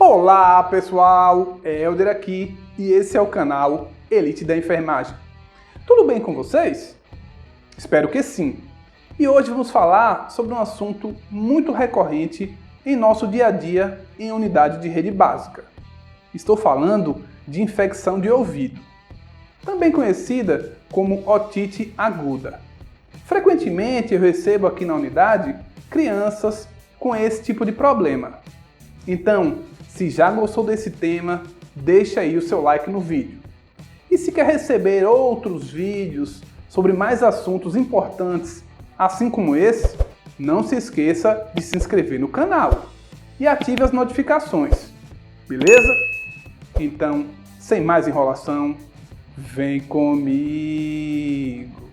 Olá pessoal, Helder aqui e esse é o canal Elite da Enfermagem. Tudo bem com vocês? Espero que sim. E hoje vamos falar sobre um assunto muito recorrente em nosso dia a dia em unidade de rede básica. Estou falando de infecção de ouvido, também conhecida como otite aguda. Frequentemente eu recebo aqui na unidade crianças com esse tipo de problema. Então, se já gostou desse tema, deixa aí o seu like no vídeo. E se quer receber outros vídeos sobre mais assuntos importantes, assim como esse, não se esqueça de se inscrever no canal e ative as notificações, beleza? Então, sem mais enrolação, vem comigo!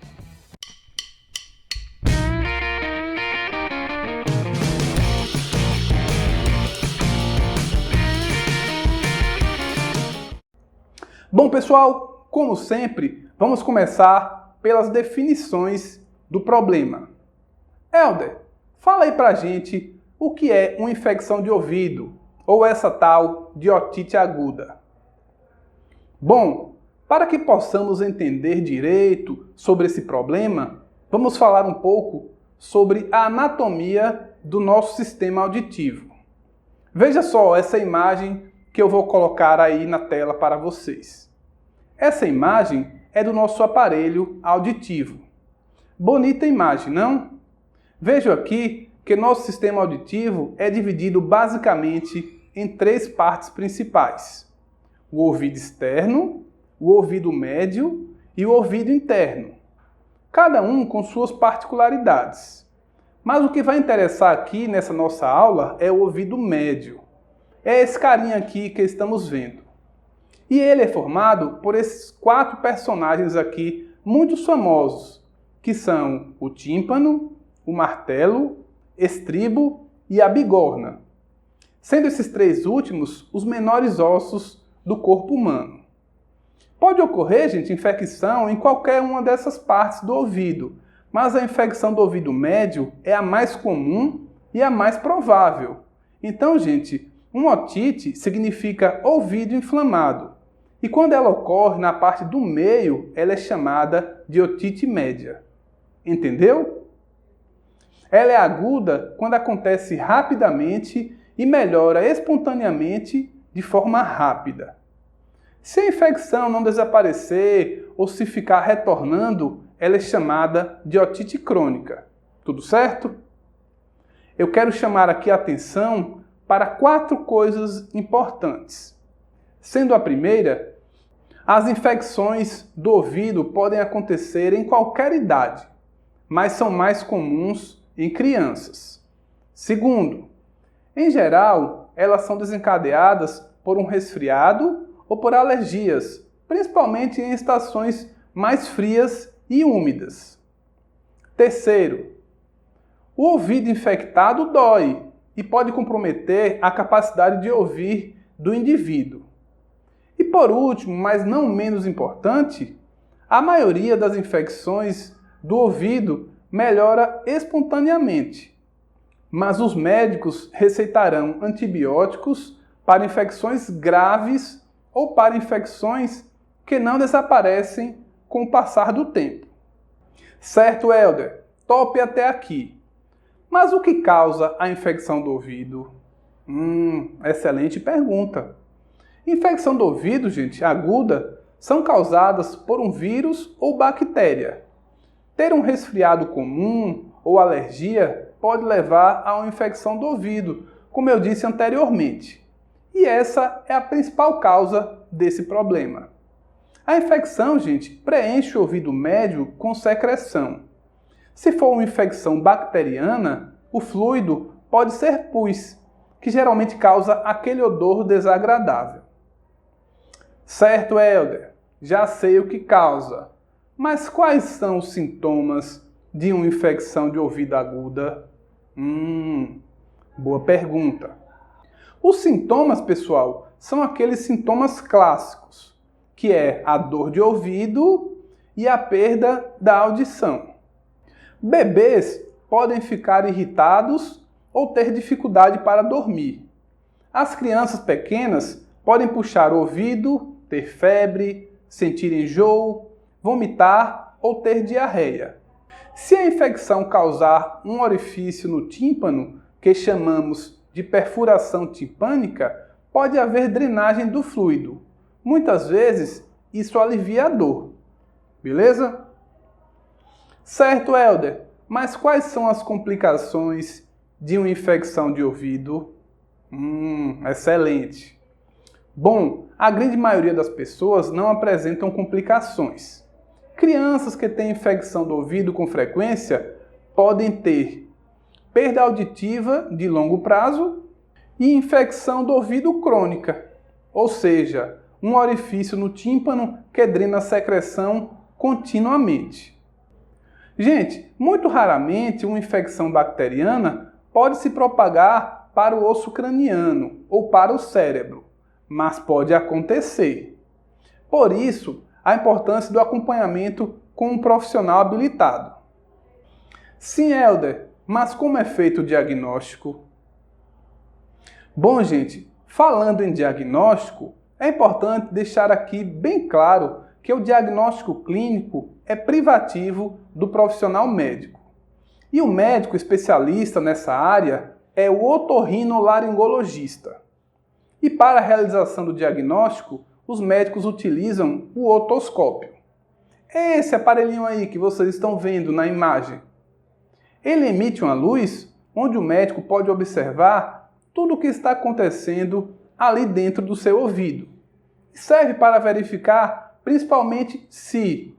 Bom pessoal, como sempre, vamos começar pelas definições do problema. Helder, fala aí pra gente o que é uma infecção de ouvido, ou essa tal de otite aguda. Bom, para que possamos entender direito sobre esse problema, vamos falar um pouco sobre a anatomia do nosso sistema auditivo. Veja só essa imagem que eu vou colocar aí na tela para vocês. Essa imagem é do nosso aparelho auditivo. Bonita imagem, não? Vejo aqui que nosso sistema auditivo é dividido basicamente em três partes principais: o ouvido externo, o ouvido médio e o ouvido interno, cada um com suas particularidades. Mas o que vai interessar aqui nessa nossa aula é o ouvido médio. É esse carinha aqui que estamos vendo. E ele é formado por esses quatro personagens aqui muito famosos, que são o tímpano, o martelo, estribo e a bigorna, sendo esses três últimos os menores ossos do corpo humano. Pode ocorrer, gente, infecção em qualquer uma dessas partes do ouvido, mas a infecção do ouvido médio é a mais comum e a mais provável. Então, gente, uma otite significa ouvido inflamado. E quando ela ocorre na parte do meio, ela é chamada de otite média. Entendeu? Ela é aguda quando acontece rapidamente e melhora espontaneamente de forma rápida. Se a infecção não desaparecer ou se ficar retornando, ela é chamada de otite crônica. Tudo certo? Eu quero chamar aqui a atenção para quatro coisas importantes. Sendo a primeira, as infecções do ouvido podem acontecer em qualquer idade, mas são mais comuns em crianças. Segundo, em geral, elas são desencadeadas por um resfriado ou por alergias, principalmente em estações mais frias e úmidas. Terceiro, o ouvido infectado dói e pode comprometer a capacidade de ouvir do indivíduo. E por último, mas não menos importante, a maioria das infecções do ouvido melhora espontaneamente, mas os médicos receitarão antibióticos para infecções graves ou para infecções que não desaparecem com o passar do tempo. Certo, Helder? Top até aqui. Mas o que causa a infecção do ouvido? Excelente pergunta. Infecção do ouvido, gente, aguda, são causadas por um vírus ou bactéria. Ter um resfriado comum ou alergia pode levar a uma infecção do ouvido, como eu disse anteriormente. E essa é a principal causa desse problema. A infecção, gente, preenche o ouvido médio com secreção. Se for uma infecção bacteriana, o fluido pode ser pus, que geralmente causa aquele odor desagradável. Certo, Helder, já sei o que causa. Mas quais são os sintomas de uma infecção de ouvido aguda? Boa pergunta. Os sintomas, pessoal, são aqueles sintomas clássicos, que é a dor de ouvido e a perda da audição. Bebês podem ficar irritados ou ter dificuldade para dormir. As crianças pequenas podem puxar o ouvido, ter febre, sentir enjoo, vomitar ou ter diarreia. Se a infecção causar um orifício no tímpano, que chamamos de perfuração timpânica, pode haver drenagem do fluido. Muitas vezes, isso alivia a dor. Beleza? Certo, Helder, mas quais são as complicações de uma infecção de ouvido? Excelente. Bom, a grande maioria das pessoas não apresentam complicações. Crianças que têm infecção do ouvido com frequência podem ter perda auditiva de longo prazo e infecção do ouvido crônica, ou seja, um orifício no tímpano que drena a secreção continuamente. Gente, muito raramente uma infecção bacteriana pode se propagar para o osso craniano ou para o cérebro, mas pode acontecer. Por isso, a importância do acompanhamento com um profissional habilitado. Sim, Helder, mas como é feito o diagnóstico? Bom, gente, falando em diagnóstico, é importante deixar aqui bem claro que o diagnóstico clínico é privativo do profissional médico. E o médico especialista nessa área é o otorrinolaringologista. E para a realização do diagnóstico, os médicos utilizam o otoscópio. É esse aparelhinho aí que vocês estão vendo na imagem. Ele emite uma luz onde o médico pode observar tudo o que está acontecendo ali dentro do seu ouvido. Serve para verificar principalmente se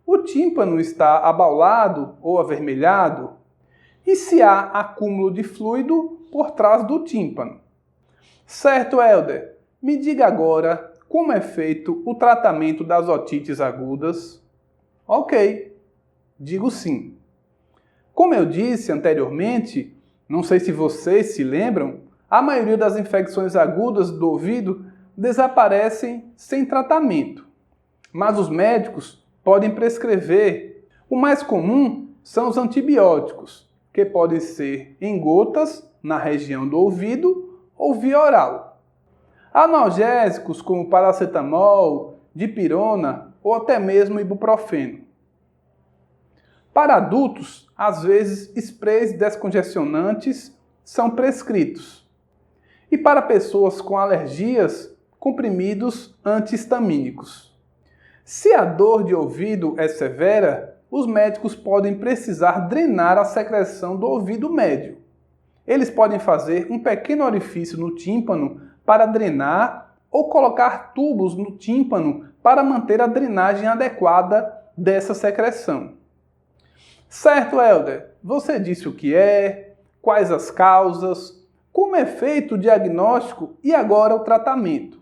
o tímpano está abaulado ou avermelhado e se há acúmulo de fluido por trás do tímpano. Certo, Helder? Me diga agora como é feito o tratamento das otites agudas. Ok, digo sim. Como eu disse anteriormente, não sei se vocês se lembram, a maioria das infecções agudas do ouvido desaparecem sem tratamento. Mas os médicos podem prescrever. O mais comum são os antibióticos, que podem ser em gotas na região do ouvido ou via oral. Analgésicos como paracetamol, dipirona ou até mesmo ibuprofeno. Para adultos, às vezes, sprays descongestionantes são prescritos. E para pessoas com alergias, comprimidos anti-histamínicos. Se a dor de ouvido é severa, os médicos podem precisar drenar a secreção do ouvido médio. Eles podem fazer um pequeno orifício no tímpano para drenar ou colocar tubos no tímpano para manter a drenagem adequada dessa secreção. Certo, Helder? Você disse o que é, quais as causas, como é feito o diagnóstico e agora o tratamento.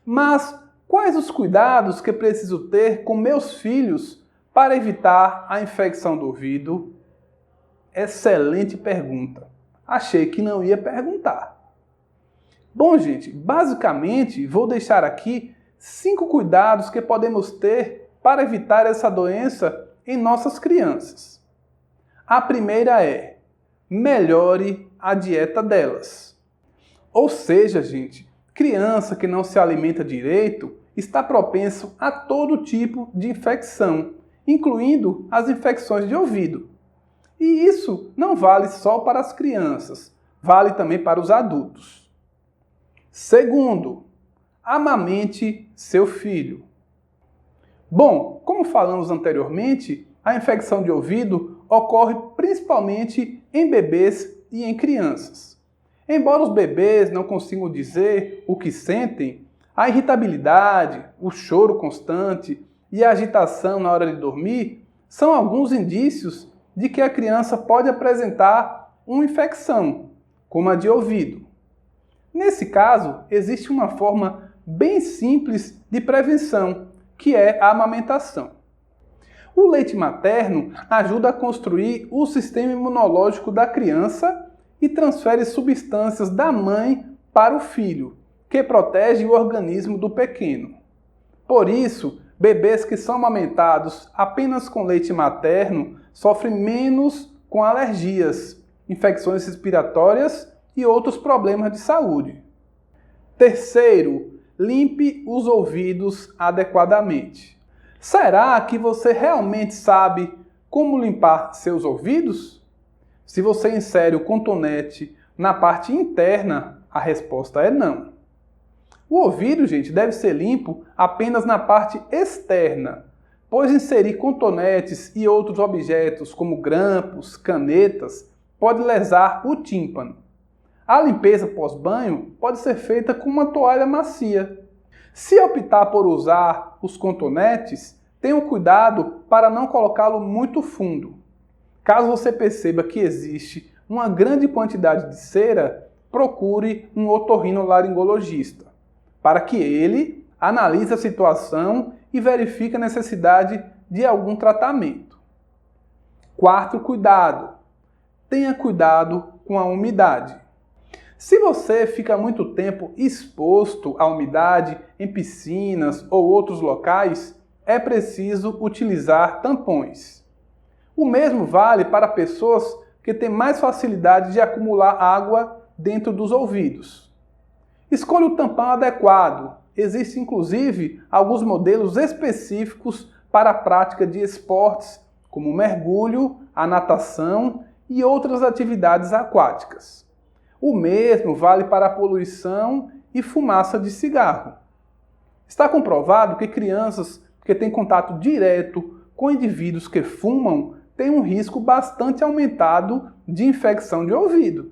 Mas quais os cuidados que preciso ter com meus filhos para evitar a infecção do ouvido? Excelente pergunta. Achei que não ia perguntar. Bom, gente, basicamente vou deixar aqui 5 cuidados que podemos ter para evitar essa doença em nossas crianças. A primeira é: melhore a dieta delas. Ou seja, gente, criança que não se alimenta direito está propenso a todo tipo de infecção, incluindo as infecções de ouvido. E isso não vale só para as crianças, vale também para os adultos. Segundo, amamente seu filho. Bom, como falamos anteriormente, a infecção de ouvido ocorre principalmente em bebês e em crianças. Embora os bebês não consigam dizer o que sentem, a irritabilidade, o choro constante e a agitação na hora de dormir são alguns indícios de que a criança pode apresentar uma infecção, como a de ouvido. Nesse caso, existe uma forma bem simples de prevenção, que é a amamentação. O leite materno ajuda a construir o sistema imunológico da criança e transfere substâncias da mãe para o filho, que protege o organismo do pequeno. Por isso, bebês que são amamentados apenas com leite materno sofrem menos com alergias, infecções respiratórias e outros problemas de saúde. Terceiro, limpe os ouvidos adequadamente. Será que você realmente sabe como limpar seus ouvidos? Se você insere o cotonete na parte interna, a resposta é não. O ouvido, gente, deve ser limpo apenas na parte externa, pois inserir cotonetes e outros objetos como grampos, canetas, pode lesar o tímpano. A limpeza pós-banho pode ser feita com uma toalha macia. Se optar por usar os cotonetes, tenha cuidado para não colocá-lo muito fundo. Caso você perceba que existe uma grande quantidade de cera, procure um otorrinolaringologista, para que ele analise a situação e verifique a necessidade de algum tratamento. Quarto cuidado: tenha cuidado com a umidade. Se você fica muito tempo exposto à umidade em piscinas ou outros locais, é preciso utilizar tampões. O mesmo vale para pessoas que têm mais facilidade de acumular água dentro dos ouvidos. Escolha o tampão adequado. Existem inclusive alguns modelos específicos para a prática de esportes, como o mergulho, a natação e outras atividades aquáticas. O mesmo vale para a poluição e fumaça de cigarro. Está comprovado que crianças que têm contato direto com indivíduos que fumam têm um risco bastante aumentado de infecção de ouvido.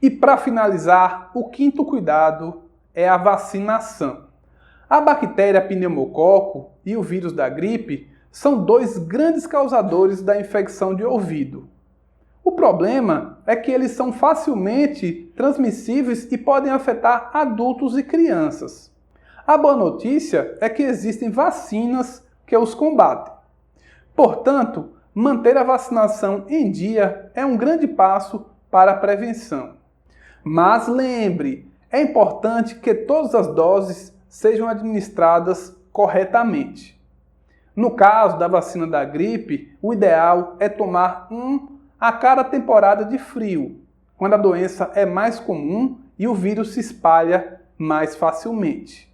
E para finalizar, o quinto cuidado é a vacinação. A bactéria pneumococo e o vírus da gripe são dois grandes causadores da infecção de ouvido. O problema é que eles são facilmente transmissíveis e podem afetar adultos e crianças. A boa notícia é que existem vacinas que os combatem. Portanto, manter a vacinação em dia é um grande passo para a prevenção. Mas lembre, é importante que todas as doses sejam administradas corretamente. No caso da vacina da gripe, o ideal é tomar a cada temporada de frio, quando a doença é mais comum e o vírus se espalha mais facilmente.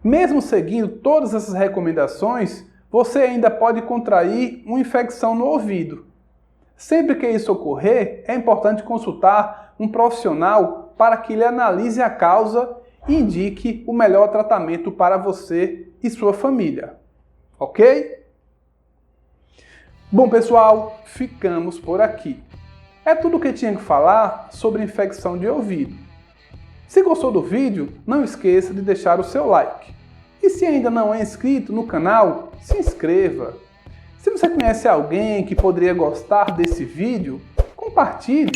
Mesmo seguindo todas essas recomendações, você ainda pode contrair uma infecção no ouvido. Sempre que isso ocorrer, é importante consultar um profissional para que ele analise a causa e indique o melhor tratamento para você e sua família. Ok? Bom, pessoal, ficamos por aqui. É tudo o que tinha que falar sobre infecção de ouvido. Se gostou do vídeo, não esqueça de deixar o seu like. E se ainda não é inscrito no canal, se inscreva. Se você conhece alguém que poderia gostar desse vídeo, compartilhe.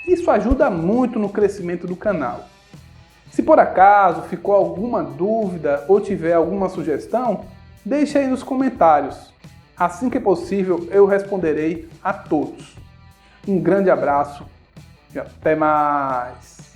Isso ajuda muito no crescimento do canal. Se por acaso ficou alguma dúvida ou tiver alguma sugestão, deixe aí nos comentários. Assim que possível, eu responderei a todos. Um grande abraço e até mais!